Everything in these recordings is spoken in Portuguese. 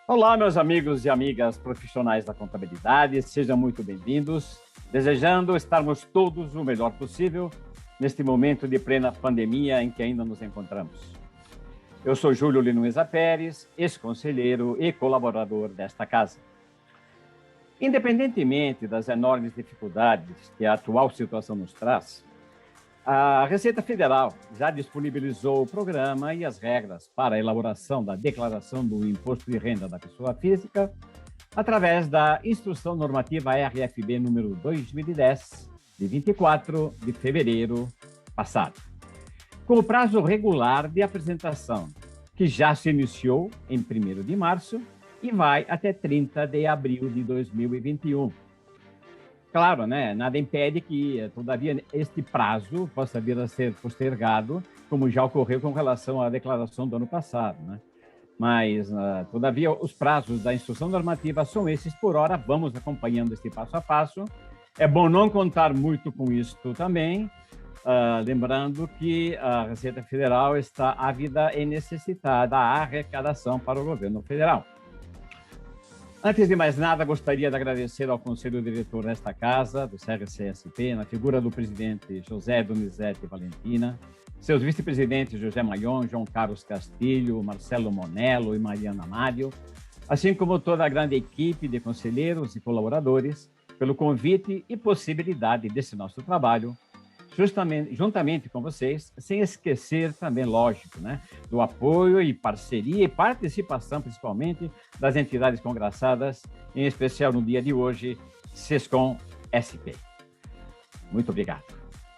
Olá, meus amigos e amigas profissionais da contabilidade, sejam muito bem-vindos. Desejando estarmos todos o melhor possível neste momento de plena pandemia em que ainda nos encontramos. Eu sou Júlio Linueza Pérez, ex-conselheiro e colaborador desta casa. Independentemente das enormes dificuldades que a atual situação nos traz, a Receita Federal já disponibilizou o programa e as regras para a elaboração da declaração do Imposto de Renda da Pessoa Física através da Instrução Normativa RFB número 2010, de 24 de fevereiro passado, com o prazo regular de apresentação, que já se iniciou em 1º de março e vai até 30 de abril de 2021. Claro, né? Nada impede que, todavia, este prazo possa vir a ser postergado, como já ocorreu com relação à declaração do ano passado, né? Mas, todavia, os prazos da instrução normativa são esses por hora. Vamos acompanhando este passo a passo. É bom não contar muito com isto também, lembrando que a Receita Federal está ávida e necessitada da arrecadação para o governo federal. Antes de mais nada, gostaria de agradecer ao Conselho Diretor desta Casa, do CRCSP, na figura do presidente José Donizete Valentina, seus vice-presidentes José Maion, João Carlos Castilho, Marcelo Monello e Mariana Mário, assim como toda a grande equipe de conselheiros e colaboradores, pelo convite e possibilidade desse nosso trabalho, juntamente com vocês, sem esquecer também, lógico, né, do apoio e parceria e participação, principalmente, das entidades congraçadas, em especial no dia de hoje, Sescom SP. Muito obrigado.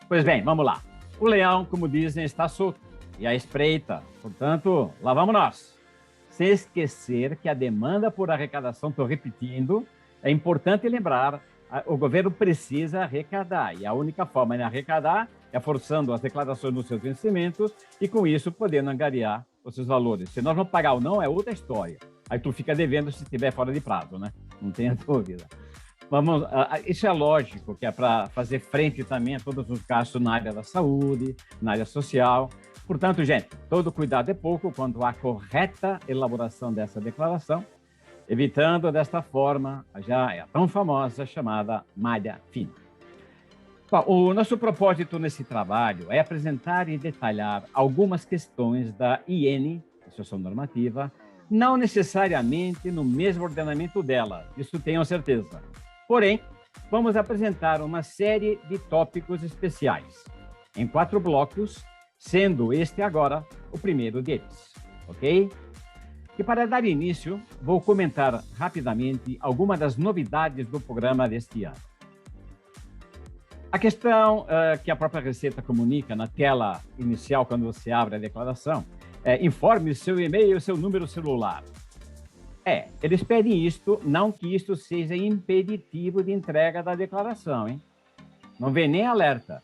Pois bem, vamos lá. O leão, como dizem, está solto e à espreita. Portanto, lá vamos nós. Sem esquecer que a demanda por arrecadação, estou repetindo, é importante lembrar, o governo precisa arrecadar, e a única forma de arrecadar é forçando as declarações nos seus vencimentos e, com isso, podendo angariar os seus valores. Se nós não pagar ou não, é outra história. Aí tu fica devendo se estiver fora de prazo, né? Não tenha dúvida. Isso é lógico, que é para fazer frente também a todos os gastos na área da saúde, na área social. Portanto, gente, todo cuidado é pouco quanto à correta elaboração dessa declaração, evitando, desta forma, já é a tão famosa chamada malha fina. Bom, o nosso propósito nesse trabalho é apresentar e detalhar algumas questões da IN, Instrução Normativa, não necessariamente no mesmo ordenamento dela, isso tenham certeza. Porém, vamos apresentar uma série de tópicos especiais, em 4 blocos, sendo este agora o primeiro deles, ok? E para dar início, vou comentar rapidamente algumas das novidades do programa deste ano. A questão que a própria Receita comunica na tela inicial, quando você abre a declaração, é: informe seu e-mail e seu número celular. Eles pedem isto, não que isto seja impeditivo de entrega da declaração, hein? Não vem nem alerta,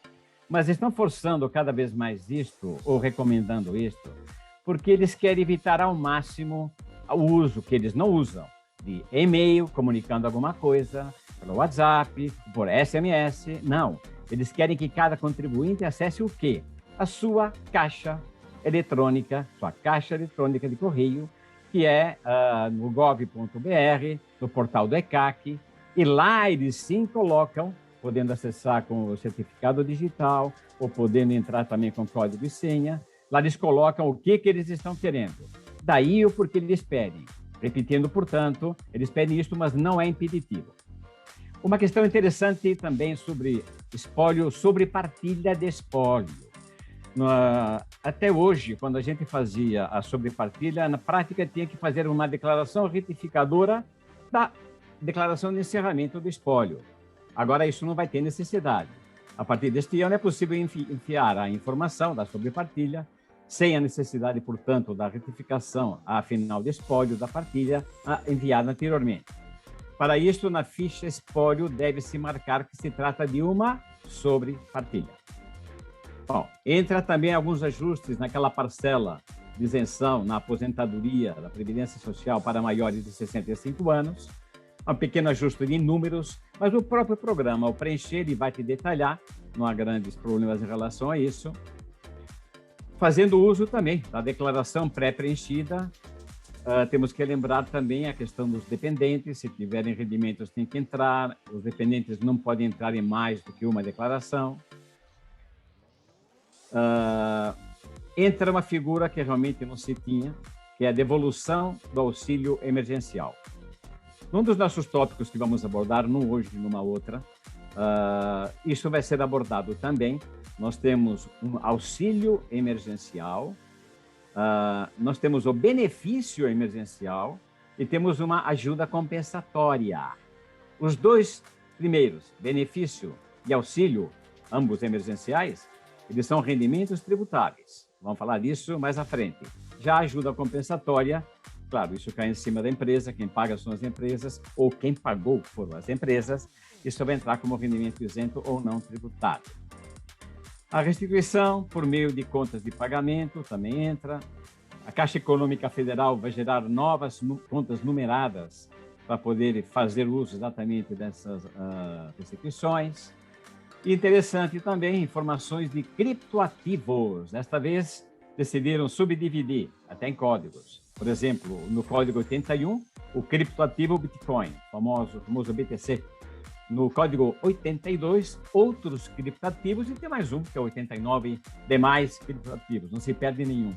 mas estão forçando cada vez mais isto, ou recomendando isto, porque eles querem evitar ao máximo o uso, que eles não usam, de e-mail, comunicando alguma coisa, pelo WhatsApp, por SMS. Não, eles querem que cada contribuinte acesse o quê? A sua caixa eletrônica de correio, que é no gov.br, no portal do ECAC, e lá eles sim colocam, podendo acessar com o certificado digital, ou podendo entrar também com código e senha. Lá eles colocam o que eles estão querendo. Daí o porquê eles pedem. Repetindo, portanto, eles pedem isso, mas não é impeditivo. Uma questão interessante também sobre espólio, sobre partilha de espólio. Até hoje, quando a gente fazia a sobrepartilha, na prática tinha que fazer uma declaração retificadora da declaração de encerramento do espólio. Agora isso não vai ter necessidade. A partir deste ano é possível enviar a informação da sobrepartilha sem a necessidade, portanto, da retificação a final de espólio da partilha enviada anteriormente. Para isso, na ficha espólio deve-se marcar que se trata de uma sobrepartilha. Bom, entra também alguns ajustes naquela parcela de isenção na aposentadoria da Previdência Social para maiores de 65 anos, um pequeno ajuste de números, mas o próprio programa, ao preencher, ele vai te detalhar, não há grandes problemas em relação a isso, fazendo uso também da declaração pré-preenchida temos que lembrar também a questão dos dependentes. Se tiverem rendimentos, tem que entrar. Os dependentes não podem entrar em mais do que uma declaração. Entra uma figura que realmente não se tinha, que é a devolução do auxílio emergencial. Num dos nossos tópicos que vamos abordar, não hoje, numa outra, isso vai ser abordado também. Nós temos um auxílio emergencial, nós temos o benefício emergencial e temos uma ajuda compensatória. Os dois primeiros, benefício e auxílio, ambos emergenciais, eles são rendimentos tributáveis. Vamos falar disso mais à frente. Já a ajuda compensatória, claro, isso cai em cima da empresa, quem paga são as empresas, ou quem pagou foram as empresas, isso vai entrar como rendimento isento ou não tributado. A restituição por meio de contas de pagamento também entra. A Caixa Econômica Federal vai gerar novas contas numeradas para poder fazer uso exatamente dessas restituições. E interessante também, informações de criptoativos. Desta vez, decidiram subdividir, até em códigos. Por exemplo, no código 81, o criptoativo Bitcoin, famoso BTC. No código 82, outros criptoativos, e tem mais um, que é 89, demais criptoativos. Não se perde nenhum.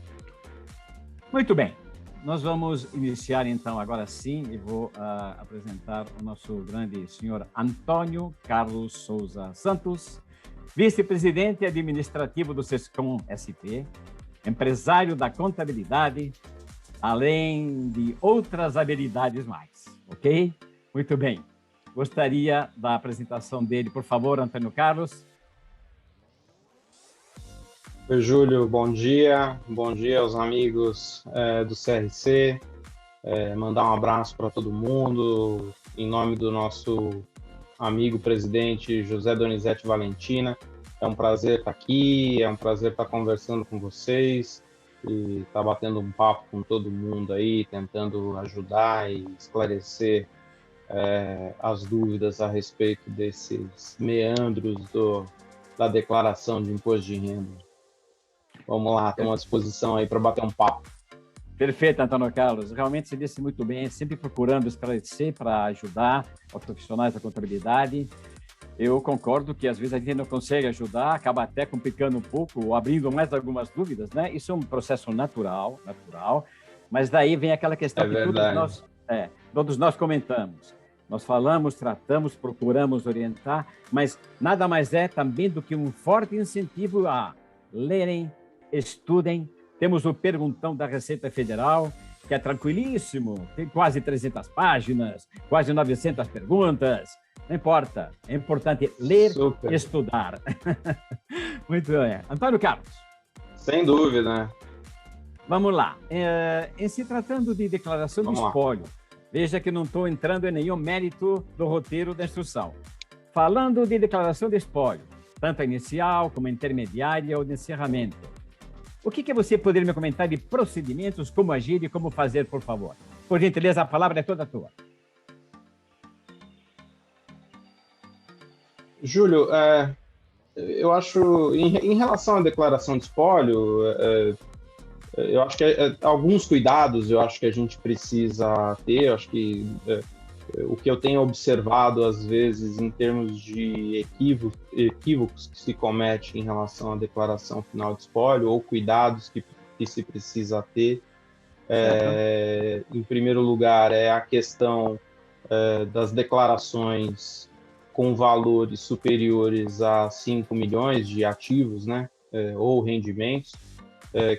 Muito bem. Nós vamos iniciar, então, agora sim, e vou apresentar o nosso grande senhor Antônio Carlos Souza Santos, vice-presidente administrativo do Sescom SP, empresário da contabilidade, além de outras habilidades mais, ok? Muito bem. Gostaria da apresentação dele, por favor, Antônio Carlos. Oi, Júlio, bom dia aos amigos do CRC, mandar um abraço para todo mundo, em nome do nosso amigo presidente José Donizete Valentina. É um prazer estar aqui, é um prazer estar conversando com vocês e estar batendo um papo com todo mundo aí, tentando ajudar e esclarecer as dúvidas a respeito desses meandros da declaração de imposto de renda. Vamos lá, estamos à disposição aí para bater um papo. Perfeito, Antônio Carlos. Realmente você disse muito bem, sempre procurando esclarecer para ajudar os profissionais da contabilidade. Eu concordo que às vezes a gente não consegue ajudar, acaba até complicando um pouco, ou abrindo mais algumas dúvidas, né? Isso é um processo natural, mas daí vem aquela questão que todos nós comentamos. Nós falamos, tratamos, procuramos orientar, mas nada mais é também do que um forte incentivo a lerem, estudem. Temos o Perguntão da Receita Federal, que é tranquilíssimo, tem quase 300 páginas, quase 900 perguntas. Não importa, é importante ler e estudar. Muito bem. Antônio Carlos. Sem dúvida, né? Vamos lá. Em se tratando de declaração de espólio, veja que não estou entrando em nenhum mérito do roteiro da instrução. Falando de declaração de espólio, tanto a inicial como a intermediária ou de encerramento, o que você poderia me comentar de procedimentos, como agir e como fazer, por favor? Por gentileza, a palavra é toda tua. Júlio, eu acho, em relação à declaração de espólio, eu acho que alguns cuidados eu acho que a gente precisa ter. Eu acho que o que eu tenho observado, às vezes, em termos de equívocos que se comete em relação à declaração final de espólio, ou cuidados que se precisa ter, em primeiro lugar, é a questão das declarações com valores superiores a 5 milhões de ativos, né, ou rendimentos,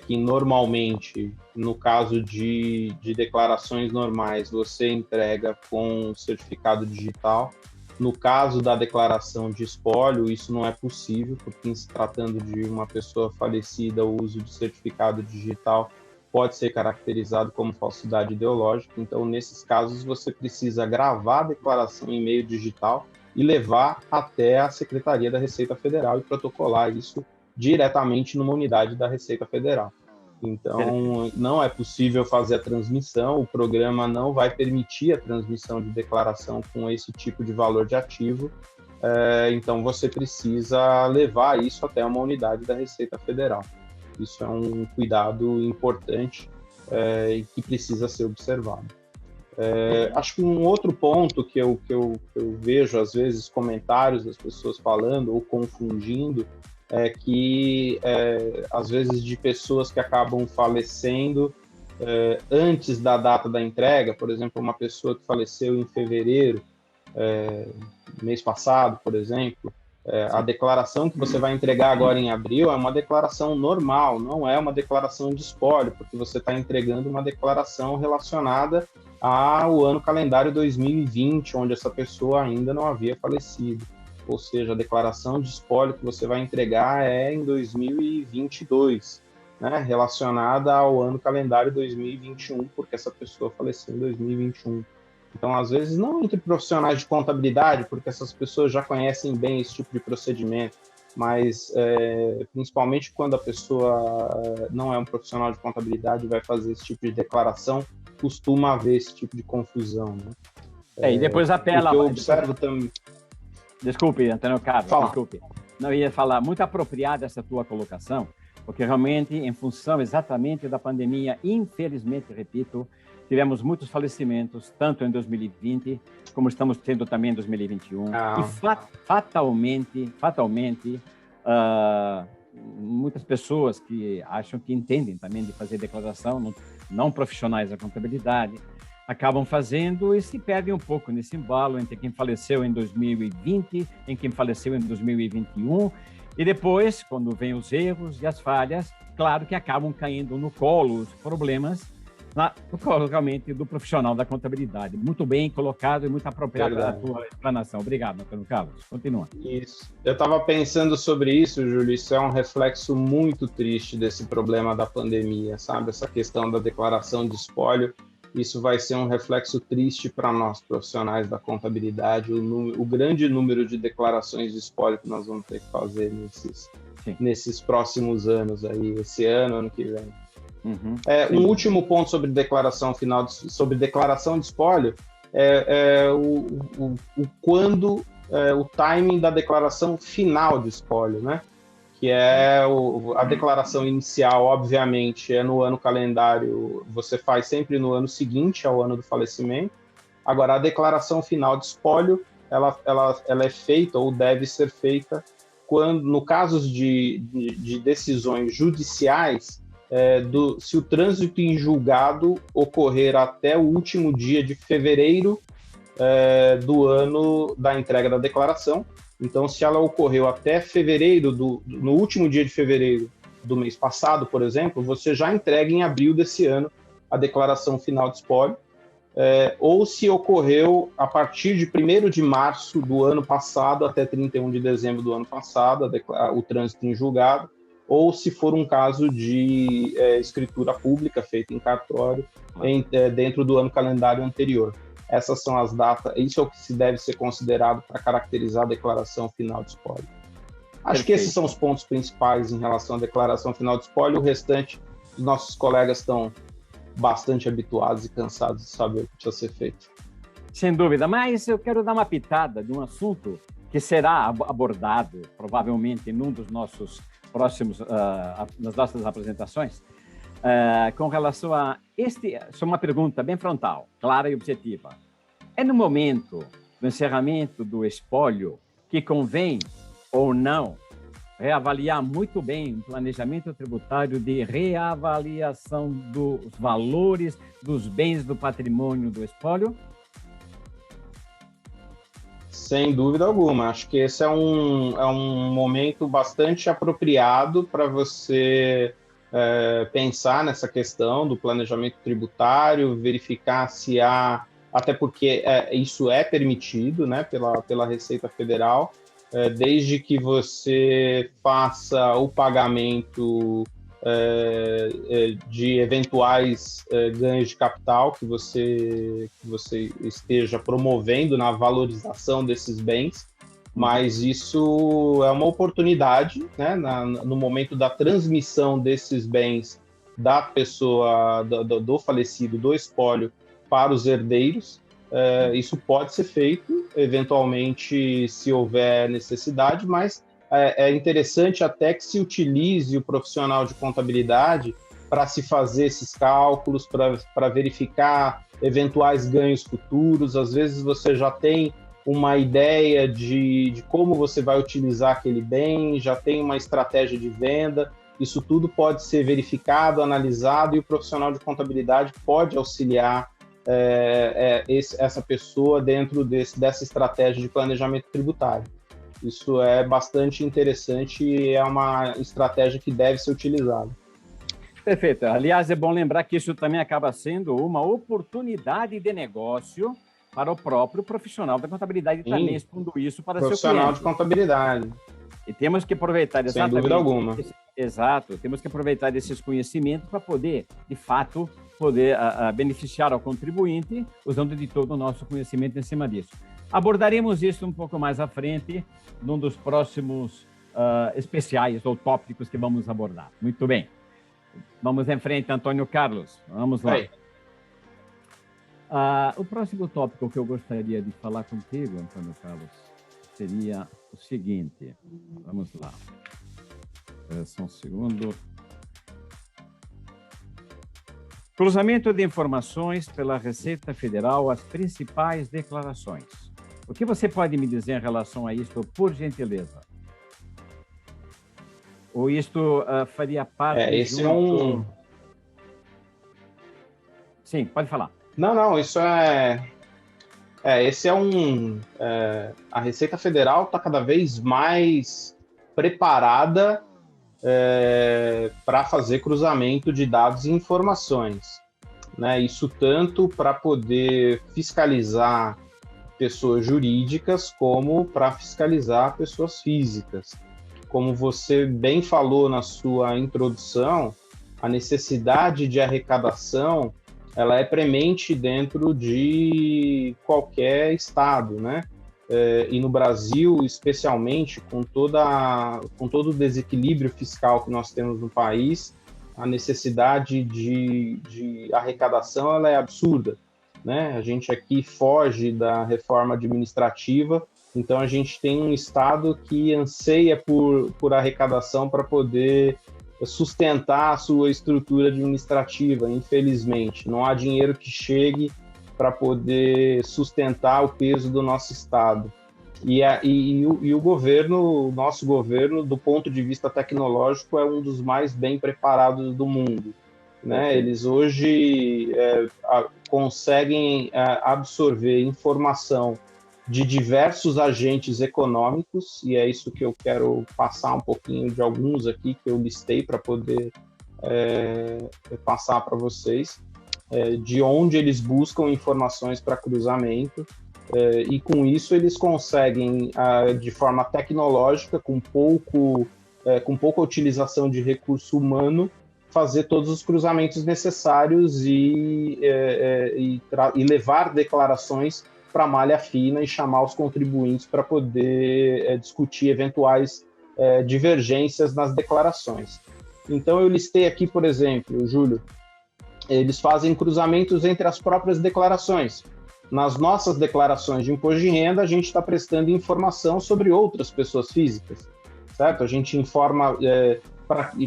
que normalmente, no caso de declarações normais, você entrega com certificado digital. No caso da declaração de espólio, isso não é possível, porque, em se tratando de uma pessoa falecida, o uso de certificado digital pode ser caracterizado como falsidade ideológica. Então, nesses casos, você precisa gravar a declaração em meio digital e levar até a Secretaria da Receita Federal e protocolar isso diretamente numa unidade da Receita Federal. Então, não é possível fazer a transmissão, o programa não vai permitir a transmissão de declaração com esse tipo de valor de ativo, então você precisa levar isso até uma unidade da Receita Federal. Isso é um cuidado importante. e que precisa ser observado. Acho que um outro ponto que eu vejo, às vezes, comentários das pessoas falando ou confundindo, é que, às vezes, de pessoas que acabam falecendo antes da data da entrega, por exemplo, uma pessoa que faleceu em fevereiro, mês passado, por exemplo, a declaração que você vai entregar agora em abril é uma declaração normal, não é uma declaração de espólio, porque você está entregando uma declaração relacionada ao ano calendário 2020, onde essa pessoa ainda não havia falecido. Ou seja, a declaração de espólio que você vai entregar é em 2022, né, relacionada ao ano calendário 2021, porque essa pessoa faleceu em 2021. Então, às vezes, não entre profissionais de contabilidade, porque essas pessoas já conhecem bem esse tipo de procedimento, mas principalmente quando a pessoa não é um profissional de contabilidade e vai fazer esse tipo de declaração, costuma haver esse tipo de confusão, né? E depois apela... Eu observo também... Desculpe, Antônio Carlos, desculpe. Não, ia falar, muito apropriada essa tua colocação, porque realmente, em função exatamente da pandemia, infelizmente, repito, tivemos muitos falecimentos, tanto em 2020, como estamos tendo também em 2021. E fatalmente, muitas pessoas que acham que entendem também de fazer declaração, não profissionais da contabilidade, acabam fazendo e se perdem um pouco nesse embalo entre quem faleceu em 2020 e quem faleceu em 2021. E depois, quando vêm os erros e as falhas, claro que acabam caindo no colo os problemas, no colo realmente do profissional da contabilidade. Muito bem colocado e muito apropriado a tua explanação. Obrigado, Antônio Carlos. Continua. Isso. Eu estava pensando sobre isso, Júlio, isso é um reflexo muito triste desse problema da pandemia, sabe? Essa questão da declaração de espólio, isso vai ser um reflexo triste para nós, profissionais da contabilidade, o grande número de declarações de espólio que nós vamos ter que fazer nesses próximos anos, aí, esse ano que vem. Um último ponto sobre declaração final, sobre declaração de espólio, o timing da declaração final de espólio, né? Que é a declaração inicial, obviamente, é no ano calendário, você faz sempre no ano seguinte ao ano do falecimento. Agora, a declaração final de espólio, ela é feita ou deve ser feita quando, no caso de decisões judiciais, se o trânsito em julgado ocorrer até o último dia de fevereiro do ano da entrega da declaração. Então, se ela ocorreu até fevereiro, no último dia de fevereiro do mês passado, por exemplo, você já entrega em abril desse ano a declaração final de espólio, ou se ocorreu a partir de 1º de março do ano passado até 31 de dezembro do ano passado, o trânsito em julgado, ou se for um caso de escritura pública feita em cartório dentro do ano calendário anterior. Essas são as datas, isso é o que se deve ser considerado para caracterizar a declaração final de espólio. Acho que esses são os pontos principais em relação à declaração final de espólio. O restante, os nossos colegas estão bastante habituados e cansados de saber o que precisa ser feito. Sem dúvida, mas eu quero dar uma pitada de um assunto que será abordado, provavelmente, em um dos nossos próximos, nas nossas apresentações, com relação a é uma pergunta bem frontal, clara e objetiva. É no momento do encerramento do espólio que convém ou não reavaliar muito bem o planejamento tributário de reavaliação dos valores dos bens do patrimônio do espólio? Sem dúvida alguma. Acho que esse é um momento bastante apropriado para você pensar nessa questão do planejamento tributário, verificar se há, até porque isso é permitido, né, pela Receita Federal, desde que você faça o pagamento de eventuais ganhos de capital que você esteja promovendo na valorização desses bens, mas isso é uma oportunidade, né, no momento da transmissão desses bens da pessoa, do falecido, do espólio, para os herdeiros. Isso pode ser feito, eventualmente, se houver necessidade, mas é interessante até que se utilize o profissional de contabilidade para se fazer esses cálculos, para verificar eventuais ganhos futuros. Às vezes você já tem uma ideia de como você vai utilizar aquele bem, já tem uma estratégia de venda. Isso tudo pode ser verificado, analisado, e o profissional de contabilidade pode auxiliar essa pessoa dentro dessa estratégia de planejamento tributário. Isso é bastante interessante e é uma estratégia que deve ser utilizada. Perfeito. Aliás, é bom lembrar que isso também acaba sendo uma oportunidade de negócio para o próprio profissional da contabilidade, também expondo isso para seu cliente. Profissional de contabilidade. E temos que aproveitar exatamente... Sem dúvida alguma. Exato. Temos que aproveitar esses conhecimentos para poder, de fato, beneficiar ao contribuinte, usando de todo o nosso conhecimento em cima disso. Abordaremos isso um pouco mais à frente, num dos próximos especiais ou tópicos que vamos abordar. Muito bem. Vamos em frente, Antônio Carlos. Vamos lá. O próximo tópico que eu gostaria de falar contigo, Antônio Carlos, seria o seguinte. Vamos lá. Só um segundo. Cruzamento de informações pela Receita Federal, as principais declarações. O que você pode me dizer em relação a isso, por gentileza? Ou isto faria parte... Esse é um... Sim, pode falar. Não, isso esse é um... a Receita Federal está cada vez mais preparada para fazer cruzamento de dados e informações, né? Isso tanto para poder fiscalizar pessoas jurídicas como para fiscalizar pessoas físicas. Como você bem falou na sua introdução, a necessidade de arrecadação ela é premente dentro de qualquer estado, né? E no Brasil, especialmente, com todo o desequilíbrio fiscal que nós temos no país, a necessidade de arrecadação ela é absurda, né? A gente aqui foge da reforma administrativa, então a gente tem um Estado que anseia por arrecadação para poder sustentar a sua estrutura administrativa, infelizmente. Não há dinheiro que chegue para poder sustentar o peso do nosso Estado. E o governo, o nosso governo, do ponto de vista tecnológico, é um dos mais bem preparados do mundo, né? Eles hoje conseguem absorver informação de diversos agentes econômicos, e é isso que eu quero passar um pouquinho de alguns aqui que eu listei para poder passar para vocês, de onde eles buscam informações para cruzamento, e com isso eles conseguem, de forma tecnológica, com pouca utilização de recurso humano, fazer todos os cruzamentos necessários e levar declarações para a malha fina e chamar os contribuintes para poder discutir eventuais divergências nas declarações. Então, eu listei aqui, por exemplo, Júlio, eles fazem cruzamentos entre as próprias declarações. Nas nossas declarações de imposto de renda, a gente está prestando informação sobre outras pessoas físicas, certo? A gente informa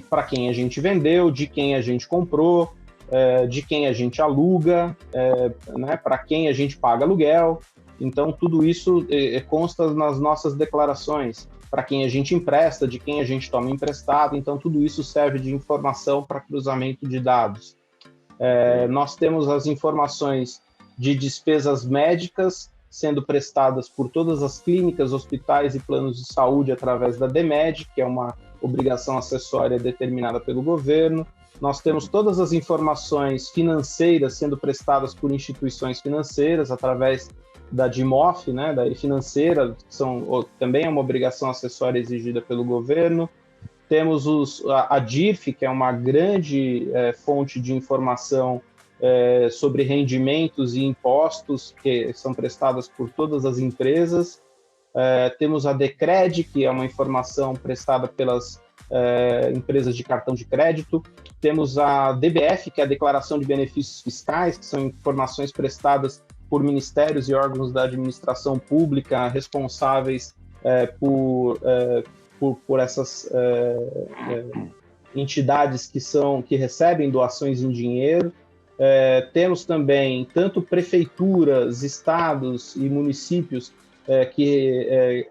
para quem a gente vendeu, de quem a gente comprou, de quem a gente aluga, né, para quem a gente paga aluguel. Então, tudo isso consta nas nossas declarações, para quem a gente empresta, de quem a gente toma emprestado. Então, tudo isso serve de informação para cruzamento de dados. Nós temos as informações de despesas médicas sendo prestadas por todas as clínicas, hospitais e planos de saúde através da DMED, que é uma obrigação acessória determinada pelo governo. Nós temos todas as informações financeiras sendo prestadas por instituições financeiras através da DIMOF, né, da financeira, também é uma obrigação acessória exigida pelo governo. Temos a DIRF, que é uma grande fonte de informação sobre rendimentos e impostos que são prestadas por todas as empresas. Temos a DECRED, que é uma informação prestada pelas empresas de cartão de crédito. Temos a DBF, que é a Declaração de Benefícios Fiscais, que são informações prestadas por ministérios e órgãos da administração pública responsáveis por essas entidades que recebem doações em dinheiro. Temos também tanto prefeituras, estados e municípios que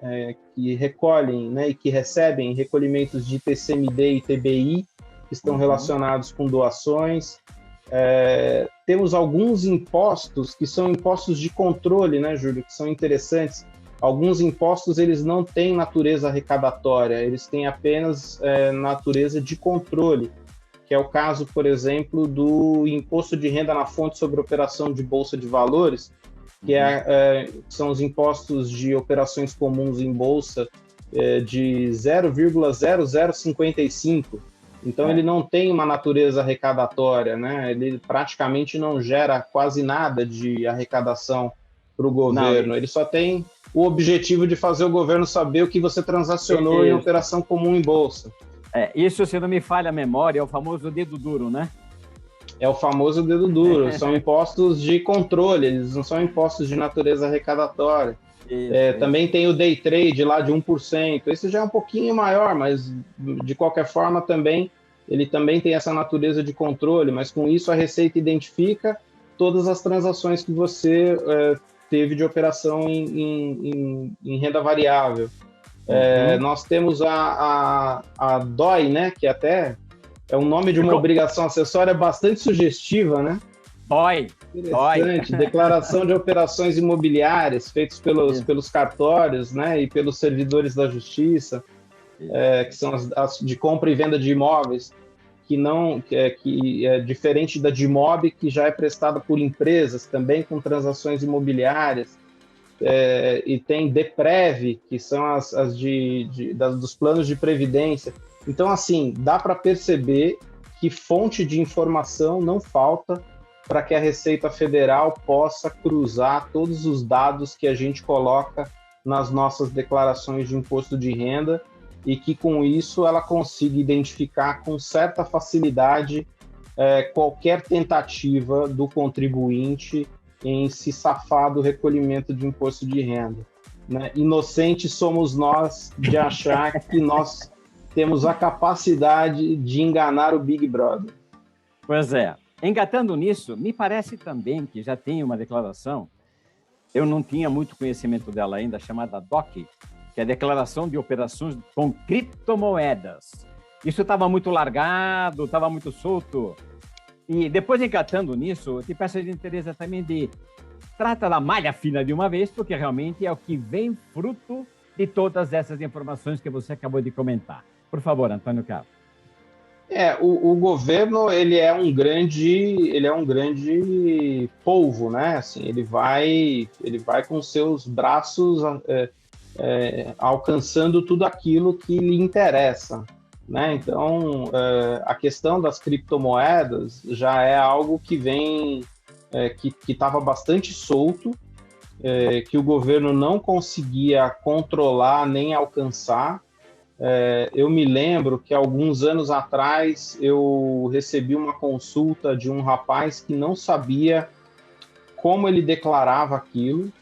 recolhem, né, e que recebem recolhimentos de TCMD e TBI, que estão relacionados com doações. Temos alguns impostos que são impostos de controle, né, Júlio, que são interessantes. Alguns impostos eles não têm natureza arrecadatória, eles têm apenas natureza de controle, que é o caso, por exemplo, do imposto de renda na fonte sobre operação de bolsa de valores, que são os impostos de operações comuns em bolsa de 0,0055. Então, ele não tem uma natureza arrecadatória, né? Ele praticamente não gera quase nada de arrecadação para o governo. Ele só tem o objetivo de fazer o governo saber o que você transacionou em operação comum em bolsa. Isso, se não me falha a memória, é o famoso dedo duro, né? É o famoso dedo duro. São impostos de controle, eles não são impostos de natureza arrecadatória. Também tem o day trade lá de 1%. Esse já é um pouquinho maior, mas de qualquer forma ele também tem essa natureza de controle, mas com isso a Receita identifica todas as transações que você teve de operação em renda variável. Nós temos a DOI, né, que até é um nome de uma obrigação acessória bastante sugestiva, né? DOI. Interessante. Declaração de operações imobiliárias feitas pelos cartórios, né, e pelos servidores da Justiça, que são as de compra e venda de imóveis, que é diferente da DIMOB, que já é prestada por empresas também com transações imobiliárias. E tem DEPREV, que são as dos planos de previdência. Então, assim, dá para perceber que fonte de informação não falta para que a Receita Federal possa cruzar todos os dados que a gente coloca nas nossas declarações de imposto de renda e que, com isso, ela consiga identificar com certa facilidade qualquer tentativa do contribuinte em se safar do recolhimento de imposto de renda, né? Inocentes somos nós de achar que nós temos a capacidade de enganar o Big Brother. Pois é. Engatando nisso, me parece também que já tem uma declaração, eu não tinha muito conhecimento dela ainda, chamada DOC, que é a Declaração de Operações com Criptomoedas. Isso estava muito largado, estava muito solto. E depois, engatando nisso, eu te peço a gentileza também trata da malha fina de uma vez, porque realmente é o que vem fruto de todas essas informações que você acabou de comentar. Por favor, Antônio Carlos. O governo ele é um grande polvo, né? Assim, ele vai com seus braços alcançando tudo aquilo que lhe interessa, né? Então, a questão das criptomoedas já é algo que vem que estava bastante solto, que o governo não conseguia controlar nem alcançar. Eu me lembro que alguns anos atrás eu recebi uma consulta de um rapaz que não sabia como ele declarava aquilo.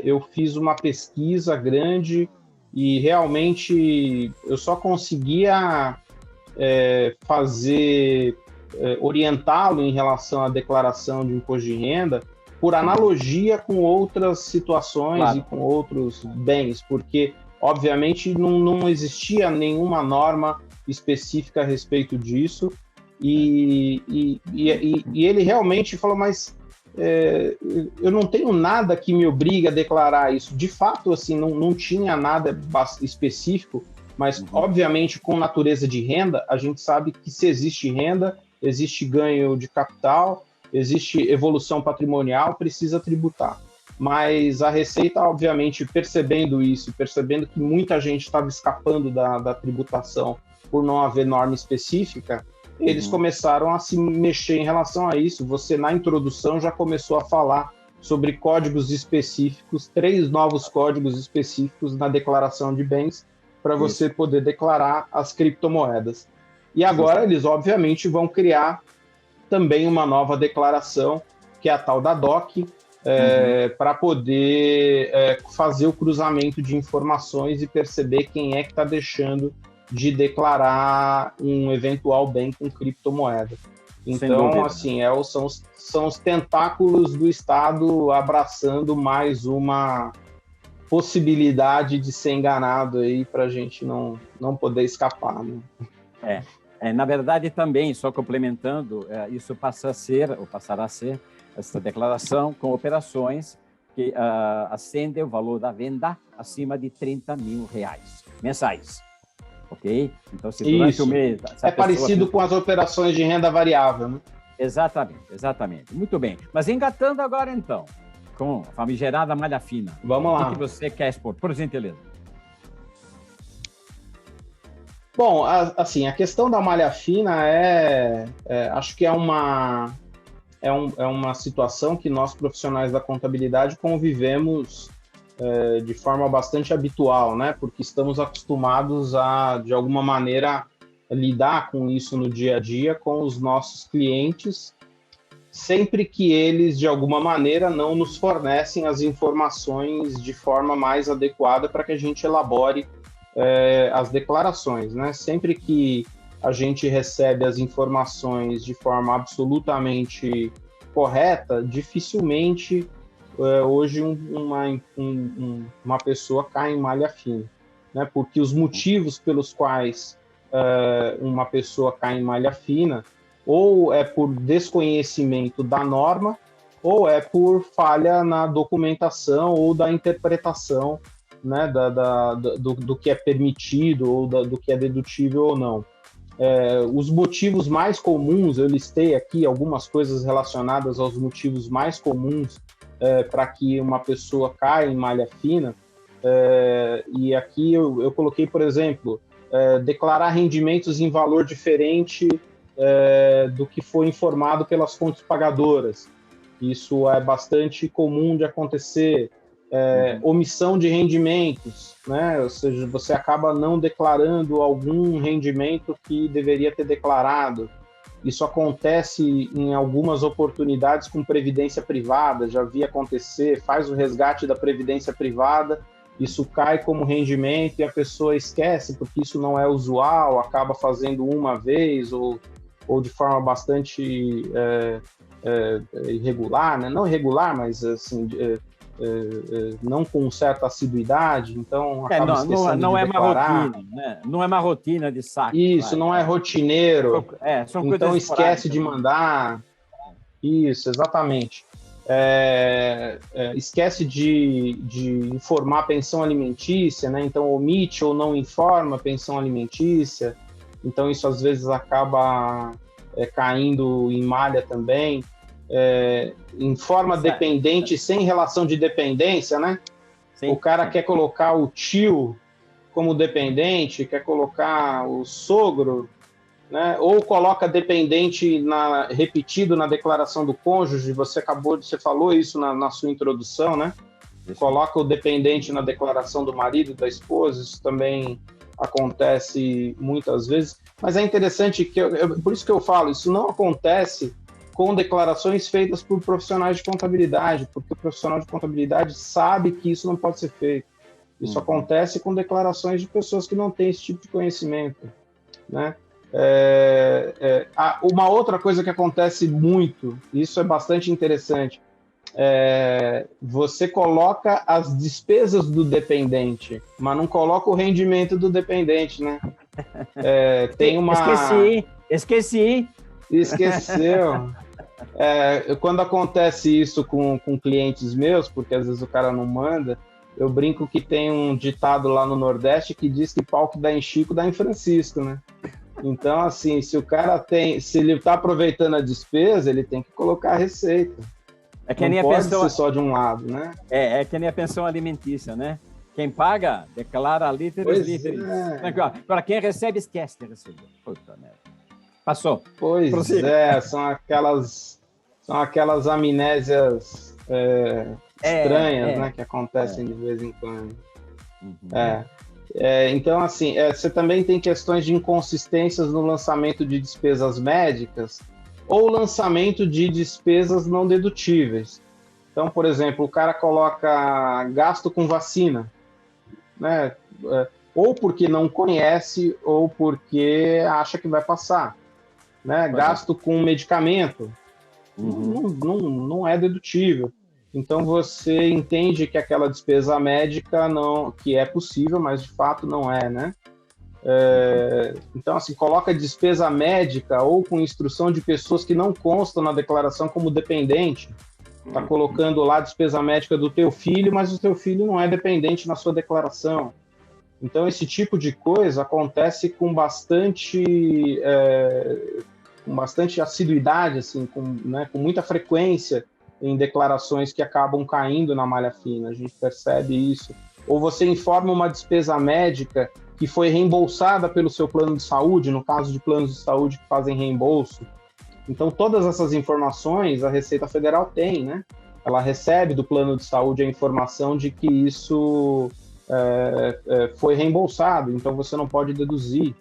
Eu fiz uma pesquisa grande e realmente eu só conseguia orientá-lo em relação à declaração de imposto de renda por analogia com outras situações, claro, e com outros bens, porque obviamente não existia nenhuma norma específica a respeito disso, e ele realmente falou, mas eu não tenho nada que me obrigue a declarar isso. De fato, assim, não tinha nada específico, mas obviamente com natureza de renda, a gente sabe que se existe renda, existe ganho de capital, existe evolução patrimonial, precisa tributar. Mas a Receita, obviamente, percebendo isso, percebendo que muita gente estava escapando da tributação por não haver norma específica, eles começaram a se mexer em relação a isso. Você, na introdução, já começou a falar sobre códigos específicos, 3 novos códigos específicos na declaração de bens, para você poder declarar as criptomoedas. E agora eles, obviamente, vão criar também uma nova declaração, que é a tal da DOC, para poder fazer o cruzamento de informações e perceber quem é que está deixando de declarar um eventual bem com criptomoeda. Então, assim, são os tentáculos do Estado abraçando mais uma possibilidade de ser enganado aí para a gente não poder escapar, né? Na verdade, também, só complementando, isso passará a ser, essa declaração com operações que ascendem o valor da venda acima de R$30 mil mensais. Ok? Então, se durante o mês... É parecido com as operações de renda variável, né? Exatamente. Muito bem. Mas engatando agora, então, com a famigerada malha fina. Vamos lá. O que você quer expor? Por gentileza. Bom, assim, a questão da malha fina acho que é uma situação que nós, profissionais da contabilidade, convivemos de forma bastante habitual, né? Porque estamos acostumados a, de alguma maneira, lidar com isso no dia a dia com os nossos clientes, sempre que eles, de alguma maneira, não nos fornecem as informações de forma mais adequada para que a gente elabore as declarações, né? Sempre que a gente recebe as informações de forma absolutamente correta, dificilmente hoje uma pessoa cai em malha fina, né? Porque os motivos pelos quais uma pessoa cai em malha fina ou é por desconhecimento da norma ou é por falha na documentação ou da interpretação, né, do que é permitido ou do que é dedutível ou não. Os motivos mais comuns, eu listei aqui algumas coisas relacionadas aos motivos mais comuns para que uma pessoa caia em malha fina, e aqui eu coloquei, por exemplo, declarar rendimentos em valor diferente do que foi informado pelas fontes pagadoras. Isso é bastante comum de acontecer. Omissão de rendimentos, né? Ou seja, você acaba não declarando algum rendimento que deveria ter declarado. Isso acontece em algumas oportunidades com previdência privada, já vi acontecer, faz o resgate da previdência privada, isso cai como rendimento e a pessoa esquece, porque isso não é usual, acaba fazendo uma vez ou de forma bastante irregular, né? Não irregular, mas assim... não com certa assiduidade, então acaba esquecendo de declarar. Rotina, né? Não é uma rotina de saque. Isso, não é rotineiro. São então esquece de mandar. Isso, exatamente. Esquece de informar a pensão alimentícia, né? Então omite ou não informa a pensão alimentícia. Então isso às vezes acaba caindo em malha também. Em forma dependente, sem relação de dependência, né? Sim, o cara quer colocar o tio como dependente, quer colocar o sogro, né? Ou coloca dependente repetido na declaração do cônjuge, você falou isso na sua introdução, né? Coloca o dependente na declaração do marido, da esposa, isso também acontece muitas vezes, mas é interessante por isso que eu falo, isso não acontece com declarações feitas por profissionais de contabilidade, porque o profissional de contabilidade sabe que isso não pode ser feito. Isso acontece com declarações de pessoas que não têm esse tipo de conhecimento, né? Uma outra coisa que acontece muito, isso é bastante interessante, você coloca as despesas do dependente, mas não coloca o rendimento do dependente, né? Tem uma... Esqueceu. Quando acontece isso com clientes meus, porque às vezes o cara não manda, eu brinco que tem um ditado lá no Nordeste que diz que pau que dá em Chico dá em Francisco, né? Então, assim, se ele está aproveitando a despesa, ele tem que colocar a receita. Não pode ser só de um lado, né? É que nem a pensão alimentícia, né? Quem paga, declara literis. Agora, quem recebe, esquece de receber. Puta merda. Passou. São aquelas amnésias estranhas, né, que acontecem de vez em quando. Então, assim, você também tem questões de inconsistências no lançamento de despesas médicas ou lançamento de despesas não dedutíveis. Então, por exemplo, o cara coloca gasto com vacina, né? ou porque não conhece, ou porque acha que vai passar. Né? Gasto com medicamento não é dedutível. Então você entende que aquela despesa médica não, que é possível, mas de fato não é, né? Então, assim, coloca despesa médica ou com instrução de pessoas que não constam na declaração como dependente. Está colocando lá a despesa médica do teu filho, mas o teu filho não é dependente na sua declaração. Então, esse tipo de coisa acontece com bastante assiduidade, assim, com muita frequência em declarações que acabam caindo na malha fina. A gente percebe isso. Ou você informa uma despesa médica que foi reembolsada pelo seu plano de saúde, no caso de planos de saúde que fazem reembolso. Então, todas essas informações a Receita Federal tem, né? Ela recebe do plano de saúde a informação de que isso foi reembolsado, então você não pode deduzir.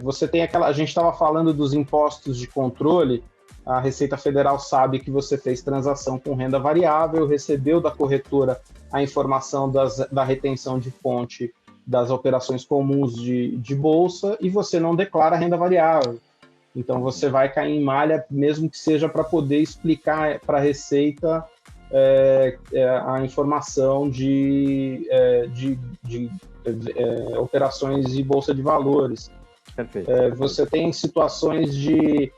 Você tem a gente estava falando dos impostos de controle, a Receita Federal sabe que você fez transação com renda variável, recebeu da corretora a informação da retenção de fonte das operações comuns de bolsa e você não declara renda variável. Então você vai cair em malha, mesmo que seja para poder explicar para a Receita a informação de operações de bolsa de valores. Perfeito. Você tem situações de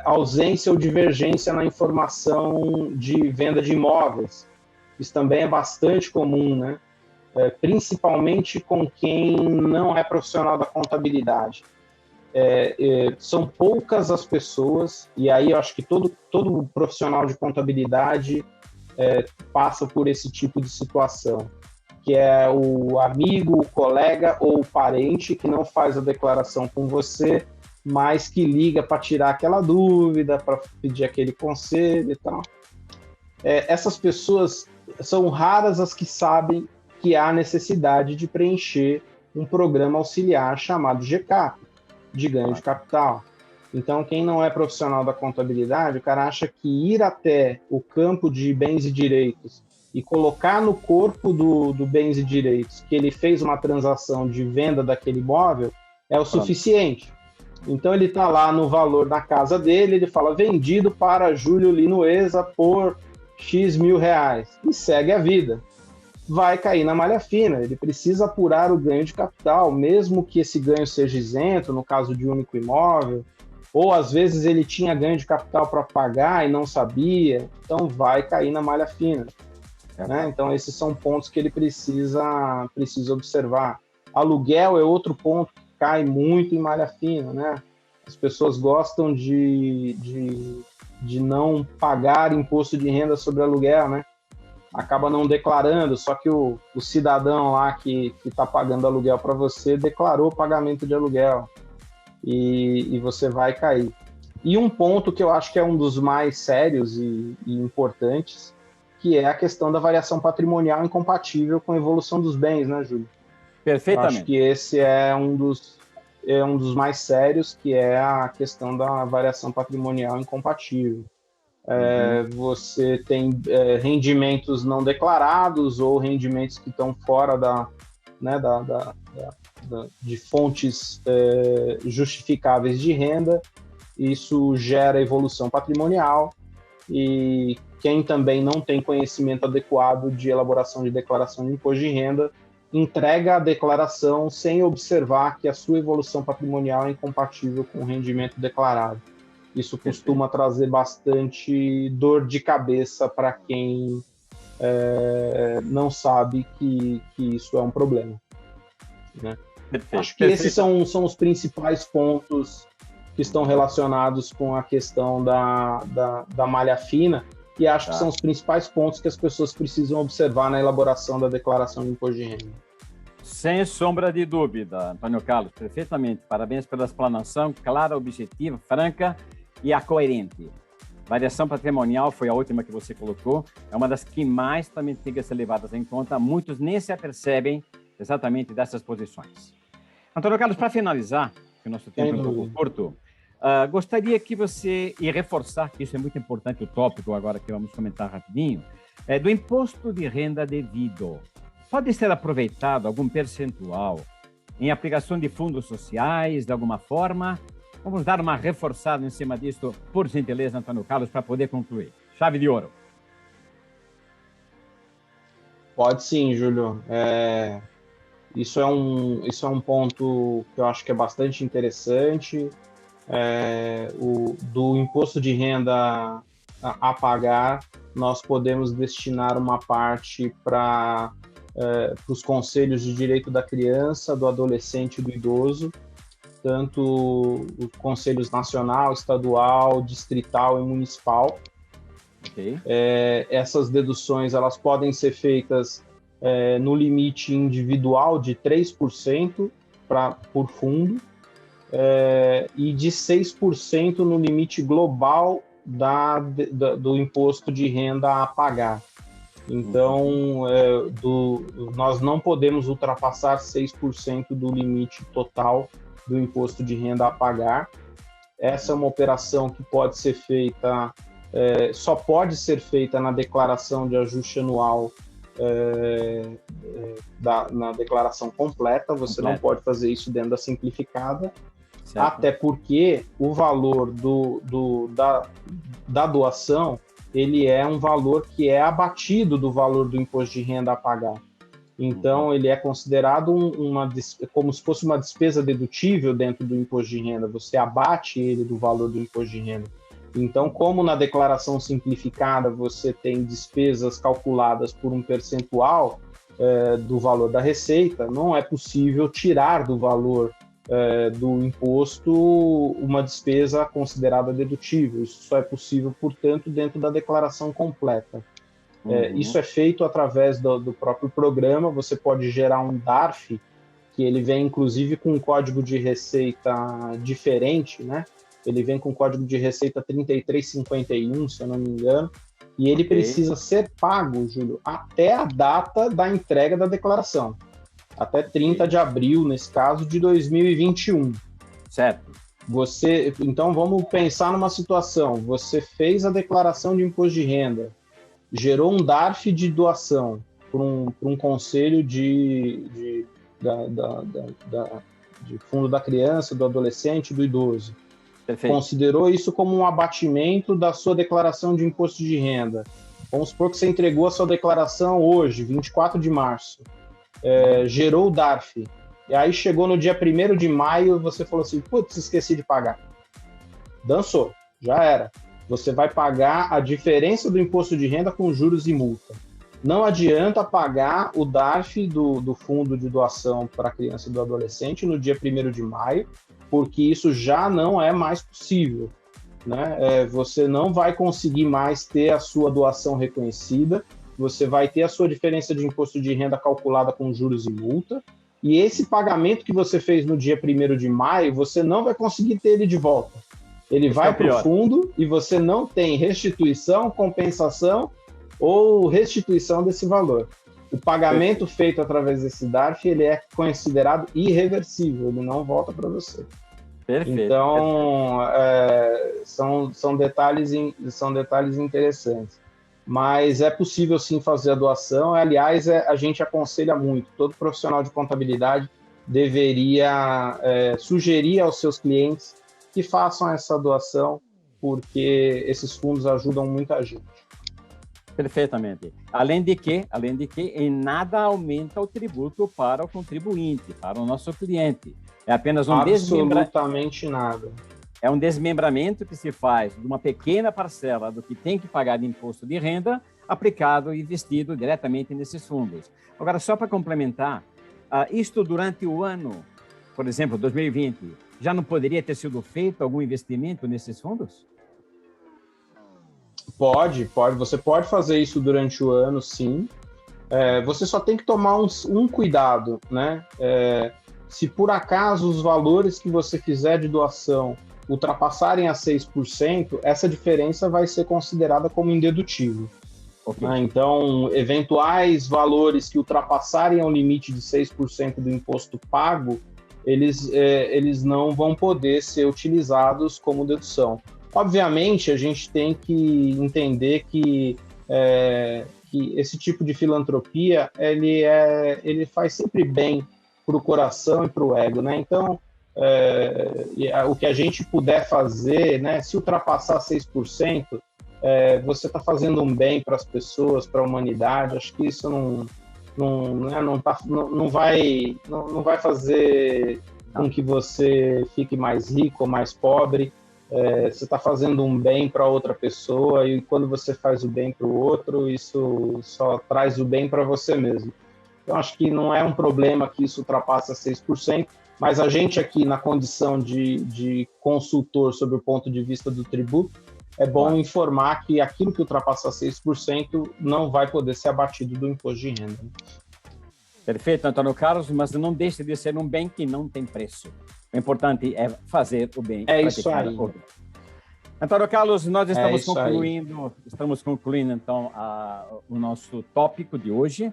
ausência ou divergência na informação de venda de imóveis. Isso também é bastante comum, né? Principalmente com quem não é profissional da contabilidade. São poucas as pessoas, e aí eu acho que todo profissional de contabilidade passa por esse tipo de situação, que é o amigo, o colega ou o parente que não faz a declaração com você, mas que liga para tirar aquela dúvida, para pedir aquele conselho e tal. Essas pessoas são raras as que sabem que há necessidade de preencher um programa auxiliar chamado GCAP, de ganho de capital. Então, quem não é profissional da contabilidade, o cara acha que ir até o campo de bens e direitos e colocar no corpo do bens e direitos que ele fez uma transação de venda daquele imóvel é o suficiente. Então, ele está lá no valor da casa dele, ele fala vendido para Júlio Linoesa por X mil reais e segue a vida. Vai cair na malha fina, ele precisa apurar o ganho de capital, mesmo que esse ganho seja isento, no caso de único imóvel, ou às vezes ele tinha ganho de capital para pagar e não sabia, então vai cair na malha fina. Né? Então esses são pontos que ele precisa observar. Aluguel é outro ponto que cai muito em malha fina, né? As pessoas gostam de não pagar imposto de renda sobre aluguel, né? Acaba não declarando, só que o cidadão lá que está pagando aluguel para você declarou pagamento de aluguel e você vai cair. E um ponto que eu acho que é um dos mais sérios e importantes, que é a questão da variação patrimonial incompatível com a evolução dos bens, né, Júlio? Perfeitamente. Eu acho que esse é um dos mais sérios, que é a questão da variação patrimonial incompatível. Você tem rendimentos não declarados ou rendimentos que estão fora de fontes justificáveis de renda. Isso gera evolução patrimonial e quem também não tem conhecimento adequado de elaboração de declaração de imposto de renda entrega a declaração sem observar que a sua evolução patrimonial é incompatível com o rendimento declarado. Isso costuma trazer bastante dor de cabeça para quem não sabe que isso é um problema. Né? Acho que esses são os principais pontos que estão relacionados com a questão da malha fina e acho que são os principais pontos que as pessoas precisam observar na elaboração da declaração de imposto de renda. Sem sombra de dúvida, Antônio Carlos, perfeitamente. Parabéns pela explanação clara, objetiva, franca e a coerente. Variação patrimonial foi a última que você colocou, é uma das que mais também tem que ser levadas em conta. Muitos nem se apercebem exatamente dessas posições. Antônio Carlos, para finalizar, que o nosso tempo é um pouco curto, gostaria que você, e reforçar que isso é muito importante, o tópico agora que vamos comentar rapidinho, do imposto de renda devido. pode ser aproveitado algum percentual em aplicação de fundos sociais, de alguma forma? Vamos dar uma reforçada em cima disso, por gentileza, Antônio Carlos, para poder concluir. Chave de ouro. Pode sim, Júlio. Isso é um ponto que eu acho que é bastante interessante. Do imposto de renda a pagar, nós podemos destinar uma parte para os conselhos de direito da criança, do adolescente e do idoso, tanto os conselhos nacional, estadual, distrital e municipal. Okay. Essas deduções elas podem ser feitas no limite individual de 3% por fundo, e de 6% no limite global do imposto de renda a pagar. Então, nós não podemos ultrapassar 6% do limite total do imposto de renda a pagar. Essa é uma operação que pode ser feita, só pode ser feita na declaração de ajuste anual, na declaração completa. Você não pode fazer isso dentro da simplificada, certo. Até porque o valor da doação, ele é um valor que é abatido do valor do imposto de renda a pagar. Então, ele é considerado como se fosse uma despesa dedutível dentro do imposto de renda. Você abate ele do valor do imposto de renda. Então, como na declaração simplificada você tem despesas calculadas por um percentual do valor da receita, não é possível tirar do valor do imposto uma despesa considerada dedutível. Isso só é possível, portanto, dentro da declaração completa. Isso é feito através do próprio programa. Você pode gerar um DARF, que ele vem, inclusive, com um código de receita diferente, né? Ele vem com o código de receita 3351, se eu não me engano, e ele precisa ser pago, Júlio, até a data da entrega da declaração. Até 30 de abril, nesse caso, de 2021. Certo. Então, vamos pensar numa situação. Você fez a declaração de imposto de renda, gerou um DARF de doação para um conselho de fundo da criança, do adolescente e do idoso. Perfeito. Considerou isso como um abatimento da sua declaração de imposto de renda. Vamos supor que você entregou a sua declaração hoje, 24 de março. Gerou o DARF. E aí chegou no dia 1º de maio, você falou assim, putz, esqueci de pagar. Dançou, já era. Você vai pagar a diferença do imposto de renda com juros e multa. Não adianta pagar o DARF do fundo de doação para a criança e do adolescente no dia 1º de maio, porque isso já não é mais possível, né? Você não vai conseguir mais ter a sua doação reconhecida, você vai ter a sua diferença de imposto de renda calculada com juros e multa, e esse pagamento que você fez no dia 1º de maio, você não vai conseguir ter ele de volta. Ele vai para o fundo e você não tem restituição, compensação ou restituição desse valor. O pagamento feito através desse DARF, ele é considerado irreversível, ele não volta para você. Perfeito. Então, são detalhes interessantes. Mas é possível sim fazer a doação. Aliás, a gente aconselha muito, todo profissional de contabilidade deveria sugerir aos seus clientes que façam essa doação, porque esses fundos ajudam muita gente. Perfeitamente. Além de que, em nada aumenta o tributo para o contribuinte, para o nosso cliente. É apenas absolutamente nada. É um desmembramento que se faz de uma pequena parcela do que tem que pagar de imposto de renda, aplicado e investido diretamente nesses fundos. Agora, só para complementar, isto durante o ano, por exemplo, 2020, já não poderia ter sido feito algum investimento nesses fundos? Pode. Você pode fazer isso durante o ano, sim. Você só tem que tomar um cuidado, né? Se por acaso os valores que você fizer de doação ultrapassarem a 6%, essa diferença vai ser considerada como indedutível. Okay. Então, eventuais valores que ultrapassarem o limite de 6% do imposto pago, eles não vão poder ser utilizados como dedução. Obviamente, a gente tem que entender que que esse tipo de filantropia ele faz sempre bem para o coração e para o ego, né? Então, o que a gente puder fazer, né? Se ultrapassar 6%, você está fazendo um bem para as pessoas, para a humanidade. Acho que isso não vai fazer com que você fique mais rico ou mais pobre. Você está fazendo um bem para outra pessoa, e quando você faz o bem para o outro, isso só traz o bem para você mesmo. Então, acho que não é um problema que isso ultrapassa 6%, mas a gente aqui, na condição de consultor sobre o ponto de vista do tributo, é bom informar que aquilo que ultrapassa 6% não vai poder ser abatido do imposto de renda. Perfeito, Antônio Carlos, mas não deixe de ser um bem que não tem preço. O importante é fazer o bem. É isso aí. Antônio Carlos, nós estamos concluindo então o nosso tópico de hoje.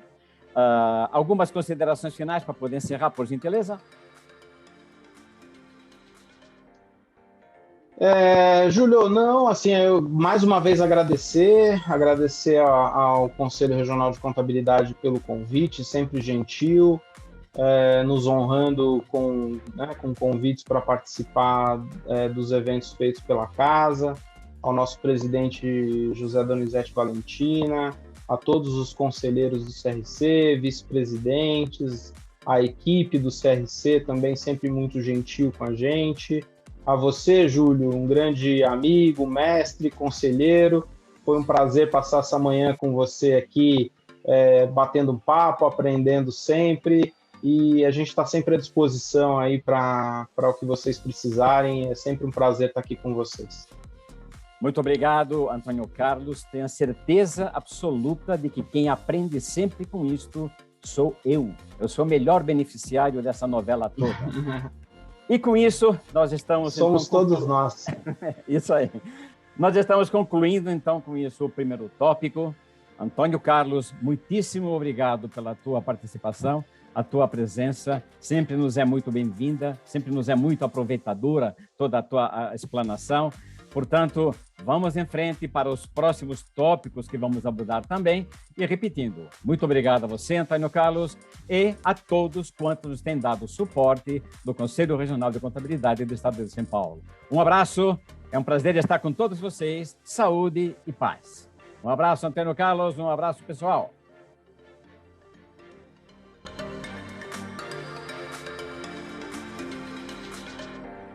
Algumas considerações finais para poder encerrar, por gentileza? Júlio, não, assim, eu mais uma vez agradecer ao Conselho Regional de Contabilidade pelo convite, sempre gentil, nos honrando com convites para participar dos eventos feitos pela casa, ao nosso presidente José Donizete Valentina, a todos os conselheiros do CRC, vice-presidentes, a equipe do CRC também sempre muito gentil com a gente. A você, Júlio, um grande amigo, mestre, conselheiro. Foi um prazer passar essa manhã com você aqui, batendo um papo, aprendendo sempre. E a gente está sempre à disposição aí para o que vocês precisarem. É sempre um prazer estar aqui com vocês. Muito obrigado, Antônio Carlos. Tenho a certeza absoluta de que quem aprende sempre com isto sou eu. Eu sou o melhor beneficiário dessa novela toda. E com isso, nós estamos... Somos todos nós. Isso aí. Nós estamos concluindo, então, com isso, o primeiro tópico. Antônio Carlos, muitíssimo obrigado pela tua participação, a tua presença. Sempre nos é muito bem-vinda, sempre nos é muito aproveitadora toda a tua explanação. Portanto, vamos em frente para os próximos tópicos que vamos abordar também. E repetindo, muito obrigado a você, Antônio Carlos, e a todos quantos nos têm dado suporte do Conselho Regional de Contabilidade do Estado de São Paulo. Um abraço, é um prazer estar com todos vocês. Saúde e paz. Um abraço, Antônio Carlos, um abraço, pessoal.